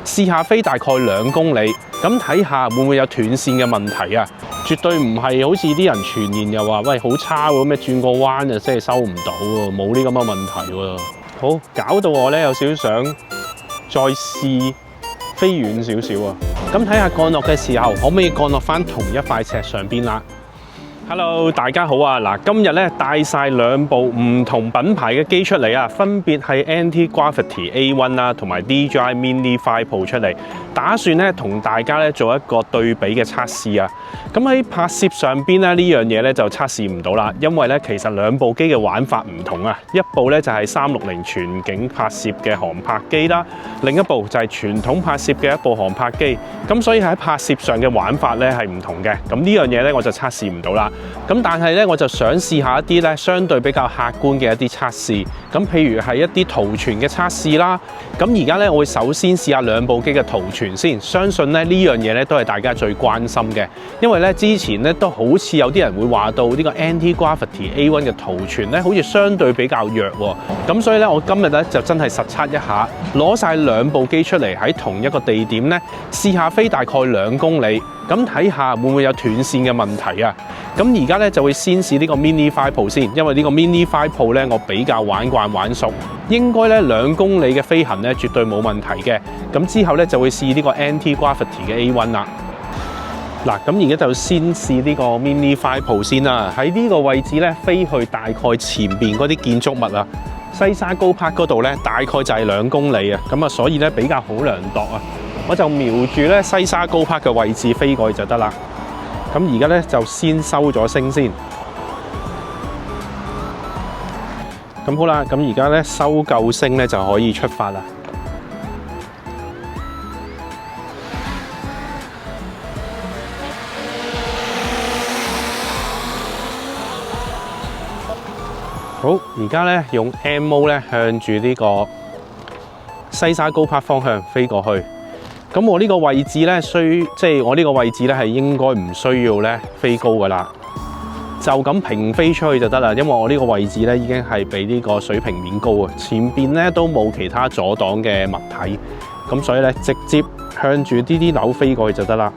試下飛大概2公里，咁睇下會唔會有斷線嘅問題啊？絕對唔係好似啲人傳言又話喂好差喎，咩轉個彎就真係收唔到喎，冇呢咁嘅問題喎。好，搞到我咧有少少想再試飛遠少少啊！咁睇下降落嘅時候，可唔可以降落翻同一塊石上邊啦？Hello， 大家好啊！嗱，今日咧帶晒2部唔同品牌嘅機出嚟啊，分別係 Anti-Gravity A1 啦，同埋 DJI Mini 5 Pro 出嚟，打算咧同大家咧做一個對比嘅測試啊。咁喺拍攝上邊咧呢樣嘢咧就測試唔到啦，因為咧其實2部機嘅玩法唔同啊。一部咧就係360全景拍攝嘅航拍機啦，另一部就係傳統拍攝嘅一部航拍機。咁所以喺拍攝上嘅玩法咧係唔同嘅。咁呢樣嘢咧我就測試唔到啦。咁但係咧，我就想試下一啲咧相對比較客觀嘅一啲測試。咁譬如係一啲圖傳嘅測試啦。咁而家咧，我會首先試下2部機嘅圖傳先。相信咧呢樣嘢咧都係大家最關心嘅，因為咧之前咧都好似有啲人會話到呢個 Anti-Gravity A1 嘅圖傳咧，好似相對比較弱喎。咁所以咧，我今日咧就真係實測一下，攞晒2部機出嚟喺同一個地點咧試下飛大概2公里。咁睇下會唔會有斷線嘅問題啊？咁而家咧就會先試呢個 Mini 5 Pro 先，因為呢個 Mini 5 Pro 咧我比較玩慣玩熟，應該咧2公里嘅飛行咧絕對冇問題嘅。咁之後咧就會試呢個 Anti-Gravity 嘅 A1 啦。嗱，咁而家就先試呢個 Mini 5 Pro 先啦。喺呢個位置咧飛去大概前邊嗰啲建築物啊，西沙高柏嗰度咧大概就係2公里啊。咁啊，所以咧比較好量度啊。我就瞄住咧西沙高柏嘅位置飛過去就得啦。咁而家咧就先收咗聲先。咁好啦，咁而家咧收夠聲咧就可以出發啦。好，而家咧用 MO 咧向住呢個西沙高柏方向飛過去。咁我呢個位置咧，我呢個位置咧係應該唔需要咧飛高噶啦，就咁平飛出去就得啦。因為我呢個位置咧已經係比呢個水平面高啊，前邊咧都冇其他阻擋嘅物體，咁所以咧直接向住呢啲樓飛過去就得啦。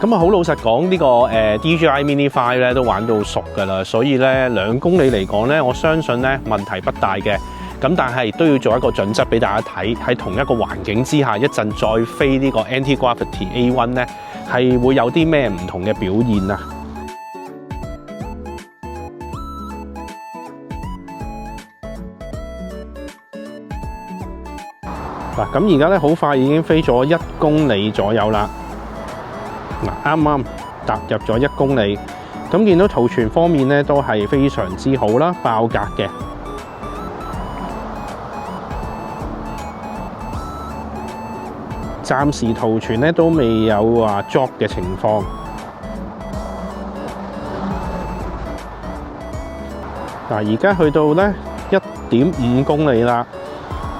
咁啊，好老實講，呢個DJI Mini 5咧都玩到熟噶啦，所以咧2公里嚟講咧，我相信咧問題不大嘅。咁但係都要做一個準則俾大家睇，喺同一個環境之下，一陣再飛呢個 Anti-Gravity A1 咧，係會有啲咩唔同嘅表現啊！嗱，咁而家咧好快已經飛咗1公里左右啦。嗱，啱啱踏入咗1公里，咁見到圖傳方面咧都係非常之好啦，爆格嘅。暫時圖傳咧都未有話 drop 嘅情況。嗱，而家去到咧1.5公里啦，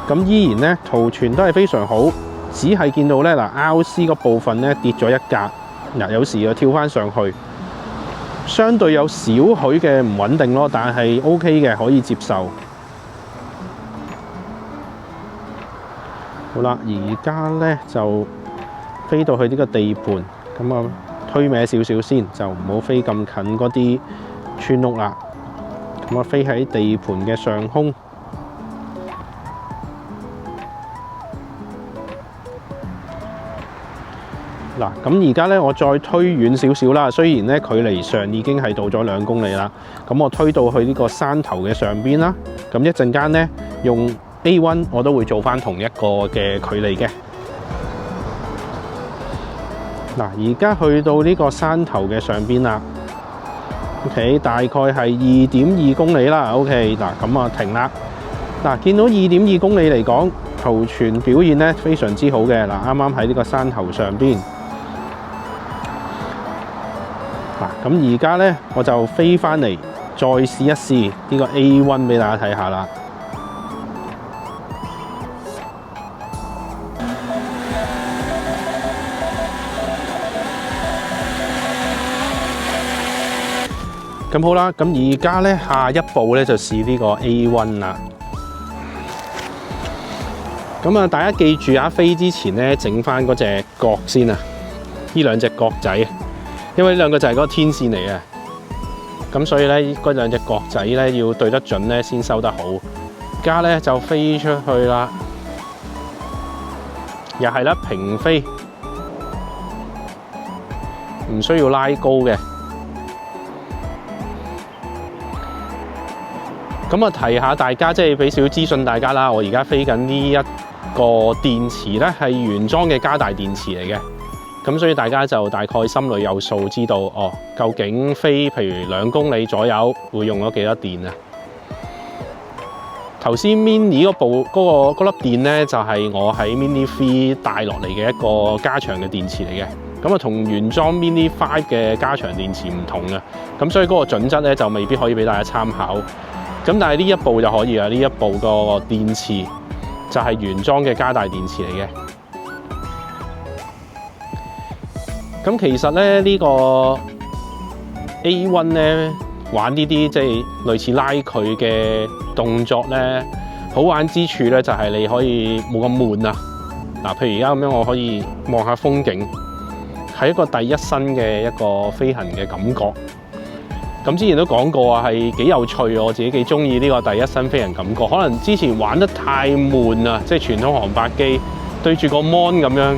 咁依然咧圖傳都係非常好，只係見到咧RC 嗰部分咧跌咗1格，嗱有時又跳翻上去，相對有少許嘅唔穩定咯，但係 OK 嘅，可以接受。好啦，而家咧就飛到去呢個地盤，咁啊推歪少少先，就唔好飛咁近嗰啲村屋啦。咁啊飛喺地盤嘅上空。嗱，咁而家咧我再推遠少少啦，雖然咧距離上已經係到咗2公里啦，咁我推到去呢個山頭嘅上邊啦。咁一陣間咧用A1 我都會做翻同一個嘅距離嘅。嗱，而家去到呢個山頭嘅上邊啦。OK， 大概係2.2公里啦。OK， 嗱咁啊停啦。嗱，見到2.2公里嚟講，圖傳表現咧非常之好嘅。嗱，啱啱喺呢個山頭上邊。嗱，咁而家咧我就飛翻嚟，再試一試呢個 A1 俾大家睇下啦。咁好啦，咁而家咧下一步咧就試呢個 A1 啦。咁啊，大家記住啊，飛之前咧整翻嗰隻角先啊，呢兩隻角仔，因為呢兩個就係嗰個天線嚟嘅。咁所以咧，嗰兩隻角仔咧要對得準咧，先收得好。而家咧就飛出去啦，又係啦，平飛，唔需要拉高嘅。咁啊，提下大家，即係俾少少資訊大家啦。我而家飛緊呢一個電池咧，係原裝嘅加大電池嚟嘅。咁所以大家就大概心裏有數，知道哦，究竟飛譬如2公里左右會用咗幾多電啊？頭先 Mini 嗰粒電咧，就係我喺 Mini 3帶落嚟嘅一個加長嘅電池嚟嘅。咁啊，同原裝 Mini 5嘅加長電池唔同嘅。咁所以嗰個準則咧就未必可以俾大家參考。咁但係呢一部就可以啦，呢一部個電池就係原裝嘅加大電池嚟嘅。咁其實咧呢個 A1 咧玩呢啲即係類似拉佢嘅動作咧，好玩之處咧就係你可以冇咁悶啊！嗱，譬如而家咁樣，我可以望下風景，係一個第一身嘅一個飛行嘅感覺。咁之前都講過啊，係幾有趣，我自己幾中意呢個第一身飛行感覺。可能之前玩得太悶啊，即係傳統航拍機對住個 mon 咁樣。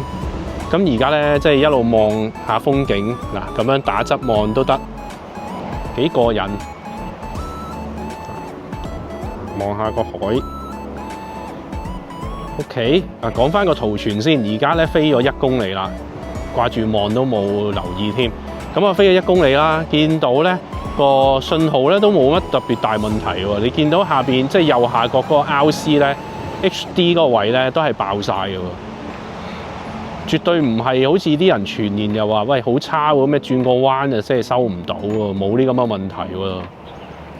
咁而家咧，即係一路望下風景，嗱咁樣打側望都得，幾過癮。望下個海。OK， 講翻個圖傳先。而家咧飛咗1公里啦，掛住望都冇留意添。咁啊飛咗1公里啦，見到咧個信號咧都冇乜特別大問題喎。你見到下邊即係右下角嗰個 RC 咧 HD 嗰個位咧都係爆晒嘅喎。絕對唔係好似啲人傳言又話喂好差喎，咩轉個彎就即係收唔到喎，冇呢咁嘅問題喎，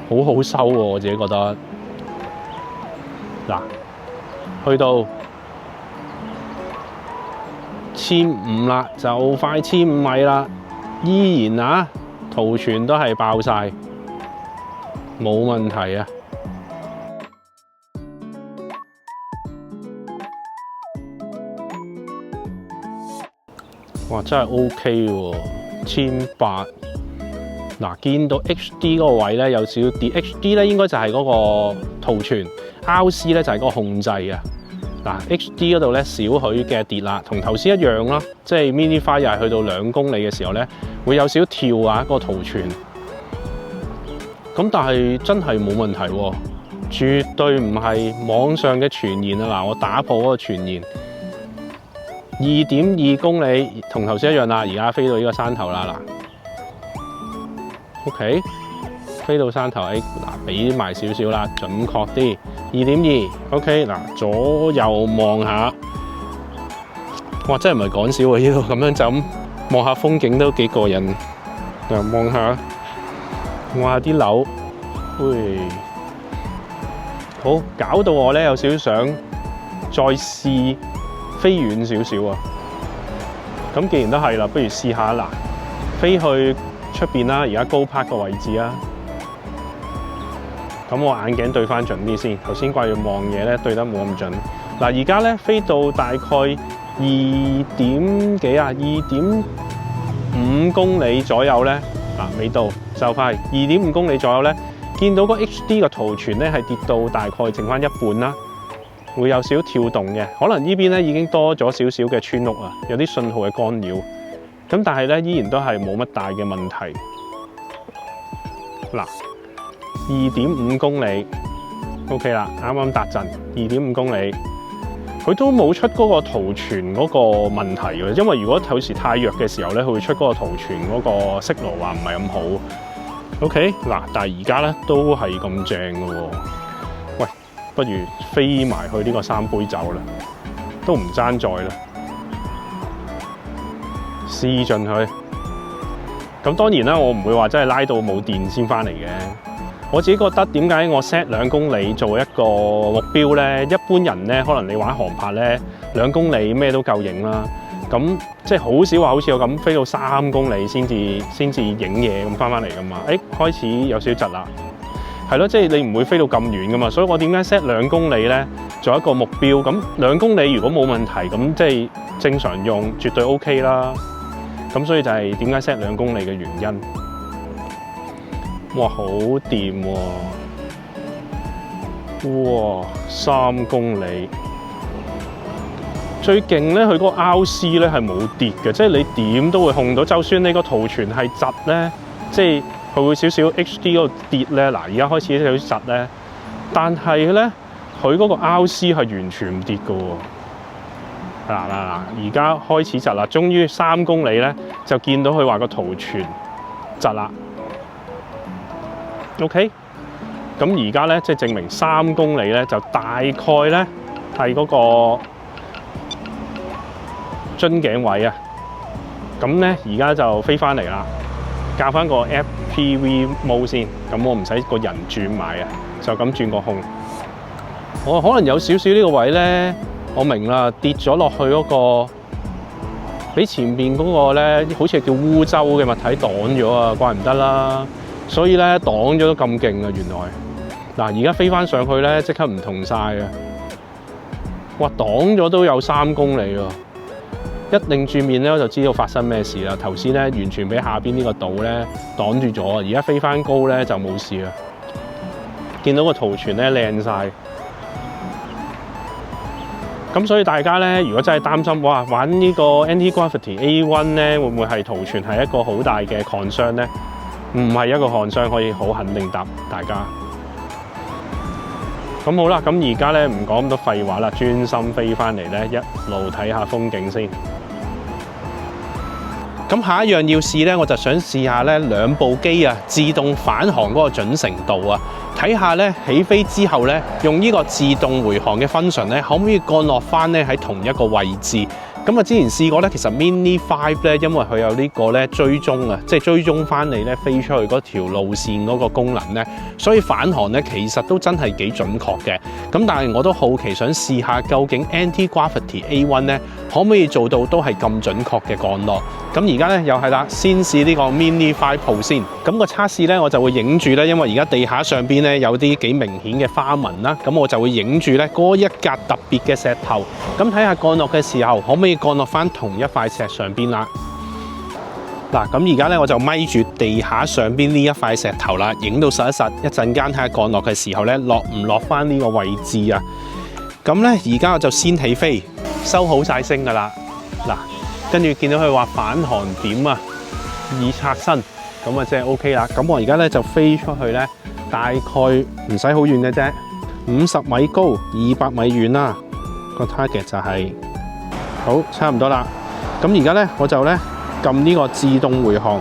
好好收喎，我自己覺得。嗱，去到1500啦，就快1500米啦，依然啊圖傳都係爆晒，冇問題啊！哇，真係 OK 喎，1800。嗱，見到 HD 嗰個位咧有少少跌 ，HD 咧應該就係嗰個圖傳 ，RC 咧就係嗰個控制啊。嗱 ，HD 嗰度咧少許嘅跌啦，同頭先一樣啦，即係 Mini 5又係去到2公里嘅時候咧，會有少少跳啊個圖傳。咁但係真係冇問題喎，絕對唔係網上嘅傳言啊！嗱，我打破嗰個傳言。2.2公里，同頭先一樣啦。而家飛到呢個山頭啦，嗱 ，OK， 飛到山頭，嗱，俾埋少少啦，準確啲。2.2 ，OK， 嗱，左右望下，哇，真係唔係講笑喎！呢度咁樣就咁望下風景都幾過癮。嗱，望下啲樓，喂，好，搞到我咧有少少想再試。飛遠少少啊！咁既然都係啦，不如試下嗱，飛去出邊啦，而家高拍個位置啊！咁我眼鏡對翻準啲先，頭先掛住望嘢咧，對得冇咁準。嗱，而家咧飛到大概2.5公里左右咧，嗱，未到就快2.5公里左右咧，見到個 HD 嘅圖傳咧係跌到大概剩翻一半啦。會有少少跳動嘅，可能呢邊咧已經多咗少少嘅村屋啊，有啲信號嘅干擾。咁但係咧依然都係冇乜大嘅問題。嗱，2.5公里 ，OK 啦，啱啱達陣2.5公里，佢都冇出嗰個圖傳嗰個問題嘅，因為如果有時太弱嘅時候咧，佢會出嗰個圖傳嗰個色羅話唔係咁好。OK， 嗱，但係而家咧都係咁正嘅喎。喂，不如飛埋去呢個三杯酒啦，都唔爭在啦，試進去。咁當然啦，我唔會話真係拉到冇電先翻嚟嘅。我自己覺得點解我 set 2公里做一個目標咧？一般人咧，可能你玩航拍咧，2公里咩都夠影啦。咁即係好少話好似我咁飛到3公里先至影嘢咁翻嚟噶嘛。開始有少少窒啦。係咯，即係你唔會飛到咁遠噶嘛。所以我點解 set 2公里咧做一個目標？咁2公里如果冇問題，咁即係正常用絕對 OK 啦。咁所以就係點解 set 2公里嘅原因。哇，好掂喎！哇，3公里。最勁咧，佢嗰個 RC 咧係冇跌嘅，即係你點都會控到，就算你個圖傳係窒咧，即係佢會少少 HD 嗰度跌咧。嗱，而家開始有啲窒咧，但係咧佢嗰個 RC 係完全唔跌嘅喎。嗱，而家開始窒啦，終於3公里咧就見到佢話個圖傳窒啦。OK， 咁而家咧即係證明3公里咧就大概咧係嗰個樽頸位啊，咁咧而家就飛翻嚟啦，校翻個 FPV mode 先，咁我唔使個人轉埋啊，就咁轉個控。我可能有少少呢個位咧，我明啦，跌咗落去嗰個，俾前面嗰個咧，好似係叫污洲嘅物體擋咗啊，怪唔得啦。所以咧擋咗都咁勁啊，原來。嗱，而家飛翻上去咧，即刻唔同晒啊！哇，擋咗都有3公里喎。一擰轉面咧，我就知道發生咩事啦。頭先咧完全俾下邊呢個島咧擋住咗，而家飛翻高咧就冇事啦。見到個圖傳咧靚晒，咁所以大家咧如果真係擔心，哇玩呢個 Anti-Gravity A1 咧會唔會係圖傳係一個好大嘅 concern 咧？唔係一個concern，可以好肯定答大家。咁好啦，咁而家咧唔講咁多廢話啦，專心飛翻嚟咧，一路睇下風景先。咁下一樣要試咧，我就想試下咧2部機啊自動返航嗰個準程度啊，睇下咧起飛之後咧用呢個自動回航嘅 function 咧，可唔可以降落翻咧喺同一個位置？咁啊，之前試過咧，其實 Mini 5咧，因為佢有呢個咧追蹤啊，即係追蹤翻你咧飛出去嗰條路線嗰個功能咧，所以返航咧其實都真係幾準確嘅。咁但係我都好奇想試下，究竟 Anti-Gravity A1 咧可唔可以做到都係咁準確嘅降落？咁而家咧又係啦，先試呢個 Mini 5 Pro 先。咁個測試咧，我就會影住咧，因為而家地下上邊咧有啲幾明顯嘅花紋啦，咁我就會影住咧嗰一格特別嘅石頭，咁睇下降落嘅時候可唔可以降落翻同一塊石上邊啦。嗱，咁而家咧我就咪住地下上邊呢一塊石頭啦，影到實一實，一陣間睇下降落嘅時候咧落唔落翻呢個位置啊。咁咧而家我就先起飛，收好晒聲噶啦。嗱，跟住見到佢話返航點啊，已刷新，咁啊即係 OK 啦。咁我而家咧就飛出去咧，大概唔使好遠嘅啫，50米高，200米遠啦。個 target 就係、好，差唔多啦。咁而家咧我就咧撳呢個自動回航。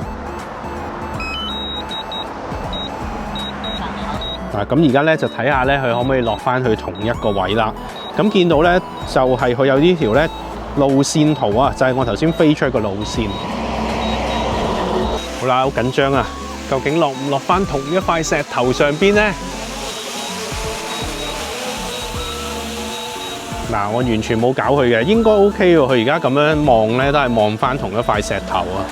嗱，咁而家咧就睇下咧佢可唔可以落翻去同一個位啦。咁見到咧就係、佢有呢條咧路線圖啊，就係、我頭先飛出去個路線。好啦，好緊張啊！究竟落唔落翻同一塊石頭上邊咧？嗱，我完全冇搞佢嘅，應該 OK 喎。佢而家咁樣望咧，都係望翻同一塊石頭啊。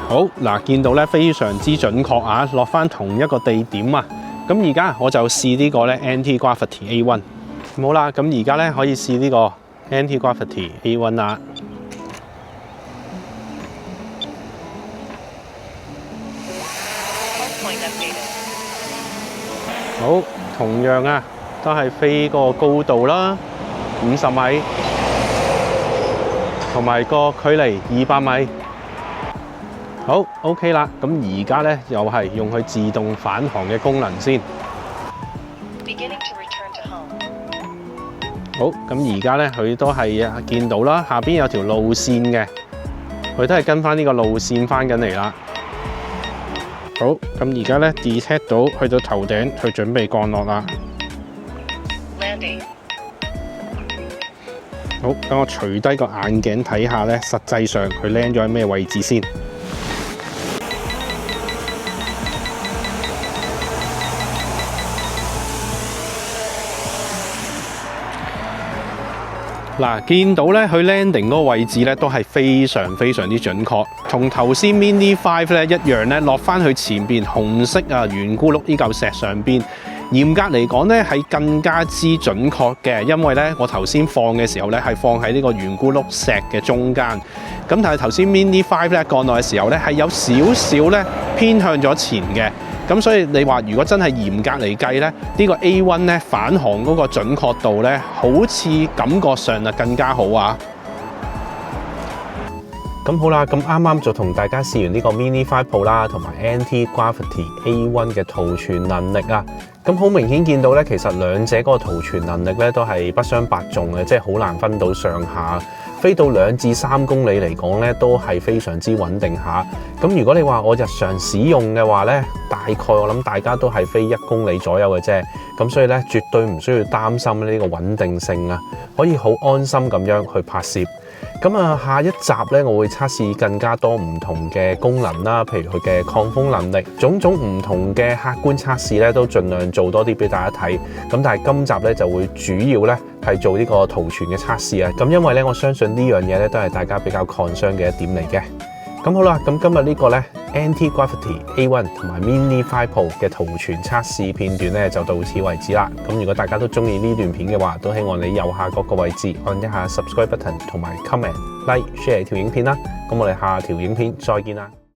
好嗱，見到咧非常之準確啊，落翻同一個地點啊。咁而家我就試呢個咧 Anti-Gravity A1。好啦，咁而家咧可以試呢個 Anti-Gravity A1 啦。好，同樣啊，都係飛個高度啦，50米，同埋個距離200米。好 ，OK 啦。咁而家咧又係用佢自動返航嘅功能先。好，咁而家咧佢都係見到啦，下邊有條路線嘅，佢都係跟翻呢個路線翻緊嚟啦。好，咁而家咧 detect 到去到頭頂，佢準備降落啦。好，等我除低個眼鏡睇下咧，實際上佢 land 咗喺咩位置先。嗱，見到咧佢 landing 嗰個位置咧都係非常之準確，同頭先 Mini 5咧一樣咧，落翻去前邊紅色啊圓咕碌呢嚿石上邊。嚴格嚟講咧係更加之準確嘅，因為咧我頭先放嘅時候咧係放喺呢個圓咕碌石嘅中間。咁但係頭先 Mini 5咧降落嘅時候咧係有少少咧偏向咗前嘅。咁所以你話如果真係嚴格嚟計咧，呢個 A1 咧返航嗰個準確度咧，好似感覺上啊更加好啊！咁好啦，咁啱啱就同大家試完呢個 Mini 5 Pro 啦，同埋 Anti-Gravity A1 嘅圖傳能力啊。咁好明顯見到咧，其實兩者嗰個圖傳能力咧都係不相伯仲嘅，即係好難分到上下。飛到2至3公里嚟講咧，都係非常之穩定下。咁如果你話我日常使用嘅話咧，大概我諗大家都係飛1公里左右嘅啫。咁所以咧，絕對唔需要擔心呢個穩定性啊，可以好安心咁樣去拍攝。咁啊，下一集咧，我會測試更加多唔同嘅功能啦，譬如佢嘅抗風能力，種種唔同嘅客觀測試咧，都盡量做多啲俾大家睇。咁但係今集咧就會主要咧係做呢個圖傳嘅測試啊。咁因為咧，我相信呢樣嘢咧都係大家比較 concern 嘅一點嚟嘅。咁好啦，咁今日呢個咧 Anti-Gravity A1 同埋 Mini 5 Pro 嘅圖傳測試片段咧就到此為止啦。咁如果大家都中意呢段片嘅話，都希望你右下角個位置按一下 subscribe button 同埋 comment、like、share 條影片啦。咁我哋下條影片再見啦。